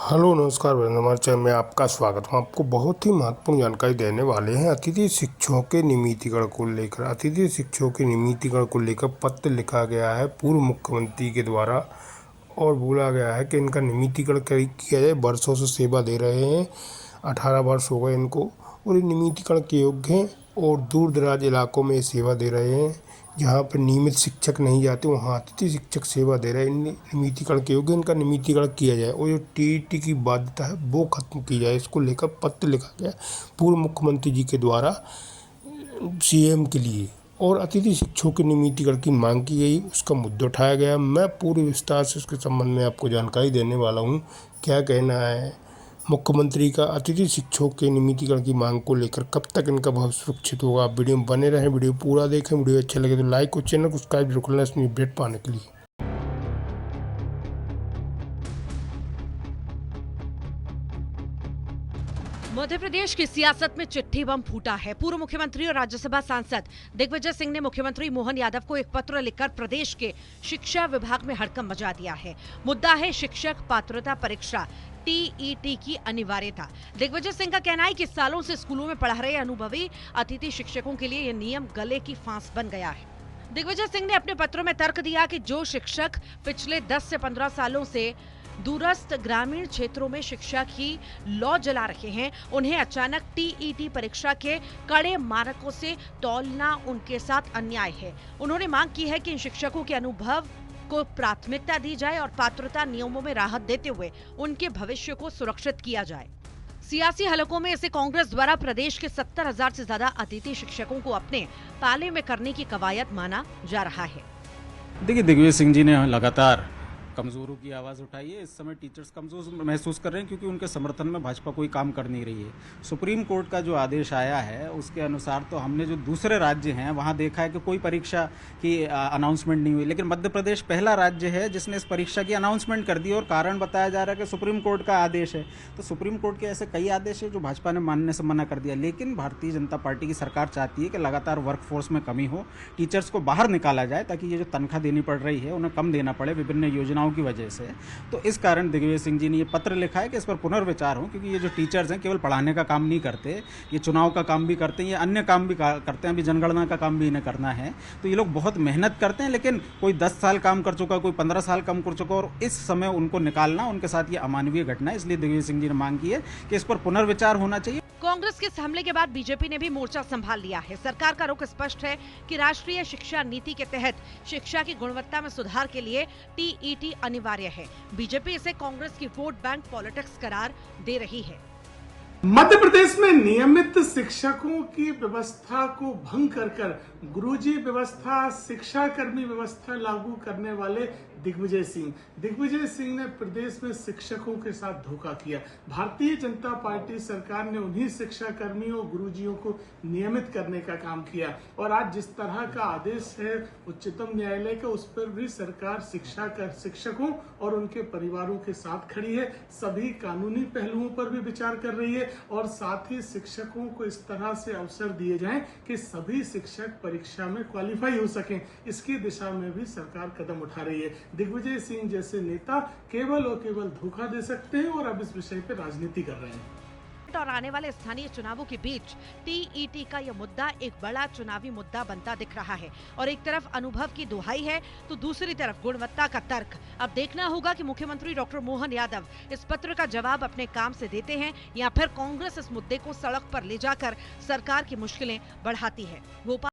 Hello नमस्कार वीरेंद्र, हमारे channel में आपका स्वागत। हम आपको बहुत ही महत्वपूर्ण जानकारी देने वाले हैं। अतिथि शिक्षकों के नियमितीकरण को लेकर पत्र लिखा गया है पूर्व मुख्यमंत्री के द्वारा और बोला गया है कि इनका नियमितीकरण किया जाए। वर्षों से सेवा दे रहे हैं, 18 वर्ष हो गए इनको और ये नियमितीकरण के योग्य हैं और दूर दराज इलाकों में सेवा दे रहे हैं। जहाँ पर नियमित शिक्षक नहीं जाते वहाँ अतिथि शिक्षक सेवा दे रहे हैं। नियमितीकरण के योग्य इनका नियमितीकरण किया जाए और जो टीईटी की बाध्यता है वो खत्म की जाए। इसको लेकर पत्र लिखा गया पूर्व मुख्यमंत्री जी के द्वारा सीएम के लिए और अतिथि शिक्षकों के नियमितीकरण की मांग की गई, उसका मुद्दा उठाया गया। मैं पूरे विस्तार से उसके संबंध में आपको जानकारी देने वाला हूँ। क्या कहना है मुख्यमंत्री का अतिथि शिक्षकों के नियमितीकरण की मांग को लेकर, कब तक इनका भविष्य सुरक्षित होगा। आप वीडियो में बने रहें, वीडियो पूरा देखें। वीडियो अच्छा लगे तो लाइक और चैनल को सब्सक्राइब जरूर करना इसमें अपडेट पाने के लिए। मध्य प्रदेश की सियासत में चिट्ठी बम फूटा है। पूर्व मुख्यमंत्री और राज्यसभा सांसद दिग्विजय सिंह ने मुख्यमंत्री मोहन यादव को एक पत्र लिखकर प्रदेश के शिक्षा विभाग में हड़कंप मचा दिया है। मुद्दा है शिक्षक पात्रता परीक्षा टीईटी की अनिवार्यता। दिग्विजय सिंह का कहना है कि सालों से स्कूलों में पढ़ा रहे अनुभवी अतिथि शिक्षकों के लिए यह नियम गले की फांस बन गया है। दिग्विजय सिंह ने अपने पत्रों में तर्क दिया कि जो शिक्षक पिछले 10 से 15 सालों से दूरस्थ ग्रामीण क्षेत्रों में शिक्षा की लौ जला रहे हैं, उन्हें अचानक टीईटी परीक्षा के कड़े मानकों से तौलना उनके साथ अन्याय है। उन्होंने मांग की है कि इन शिक्षकों के अनुभव को प्राथमिकता दी जाए और पात्रता नियमों में राहत देते हुए उनके भविष्य को सुरक्षित किया जाए। सियासी हलकों में इसे कांग्रेस द्वारा प्रदेश के 70,000 से ज्यादा अतिथि शिक्षकों को अपने पाले में करने की कवायद माना जा रहा है। देखिए, दिग्विजय सिंह जी ने लगातार कमजोरों की आवाज़ उठाई है। इस समय टीचर्स कमजोर महसूस कर रहे हैं क्योंकि उनके समर्थन में भाजपा कोई काम कर नहीं रही है। सुप्रीम कोर्ट का जो आदेश आया है उसके अनुसार तो हमने जो दूसरे राज्य हैं वहाँ देखा है कि कोई परीक्षा की अनाउंसमेंट नहीं हुई, लेकिन मध्य प्रदेश पहला राज्य है जिसने इस परीक्षा की अनाउंसमेंट कर दी और कारण बताया जा रहा है कि सुप्रीम कोर्ट का आदेश है। तो सुप्रीम कोर्ट के ऐसे कई आदेश है जो भाजपा ने मानने से मना कर दिया, लेकिन भारतीय जनता पार्टी की सरकार चाहती है कि लगातार वर्कफोर्स में कमी हो, टीचर्स को बाहर निकाला जाए ताकि ये जो तनख्वाह देनी पड़ रही है उन्हें कम देना पड़े विभिन्न योजनाओं की वजह से। तो इस कारण दिग्विजय सिंह जी ने ये पत्र लिखा है कि इस पर पुनर्विचार हो, क्योंकि ये जो टीचर्स हैं केवल पढ़ाने का काम नहीं करते, ये चुनाव का काम भी करते हैं, ये अन्य काम भी करते हैं। अभी जनगणना का काम भी इन्हें करना है। तो ये लोग बहुत मेहनत करते हैं, लेकिन कोई 10 साल काम कर चुका, कोई 15 साल काम कर चुका और इस समय उनको निकालना उनके साथ ये अमानवीय घटना है। इसलिए दिग्विजय सिंह जी ने मांग की है कि इस पर पुनर्विचार होना चाहिए। कांग्रेस के इस हमले के बाद बीजेपी ने भी मोर्चा संभाल लिया है। सरकार का रुख स्पष्ट है कि राष्ट्रीय शिक्षा नीति के तहत शिक्षा की गुणवत्ता में सुधार के लिए टीईटी अनिवार्य है। बीजेपी इसे कांग्रेस की वोट बैंक पॉलिटिक्स करार दे रही है। मध्य प्रदेश में नियमित शिक्षकों की व्यवस्था को भंग कर गुरुजी व्यवस्था, शिक्षाकर्मी व्यवस्था लागू करने वाले दिग्विजय सिंह ने प्रदेश में शिक्षकों के साथ धोखा किया। भारतीय जनता पार्टी सरकार ने उन्हीं शिक्षाकर्मियों, गुरुजियों को नियमित करने का काम किया और आज जिस तरह का आदेश है उच्चतम न्यायालय का, उस पर भी सरकार शिक्षकों और उनके परिवारों के साथ खड़ी है। सभी कानूनी पहलुओं पर भी विचार कर रही है और साथ ही शिक्षकों को इस तरह से अवसर दिए जाएं कि सभी शिक्षक परीक्षा में क्वालिफाई हो सकें। इसकी दिशा में भी सरकार कदम उठा रही है। दिग्विजय सिंह जैसे नेता केवल और केवल धोखा दे सकते हैं और अब इस विषय पर राजनीति कर रहे हैं। और आने वाले स्थानीय चुनावों के बीच टीईटी का यह मुद्दा एक बड़ा चुनावी मुद्दा बनता दिख रहा है और एक तरफ अनुभव की दुहाई है तो दूसरी तरफ गुणवत्ता का तर्क। अब देखना होगा कि मुख्यमंत्री डॉक्टर मोहन यादव इस पत्र का जवाब अपने काम से देते हैं या फिर कांग्रेस इस मुद्दे को सड़क पर ले जाकर सरकार की मुश्किलें बढ़ाती है।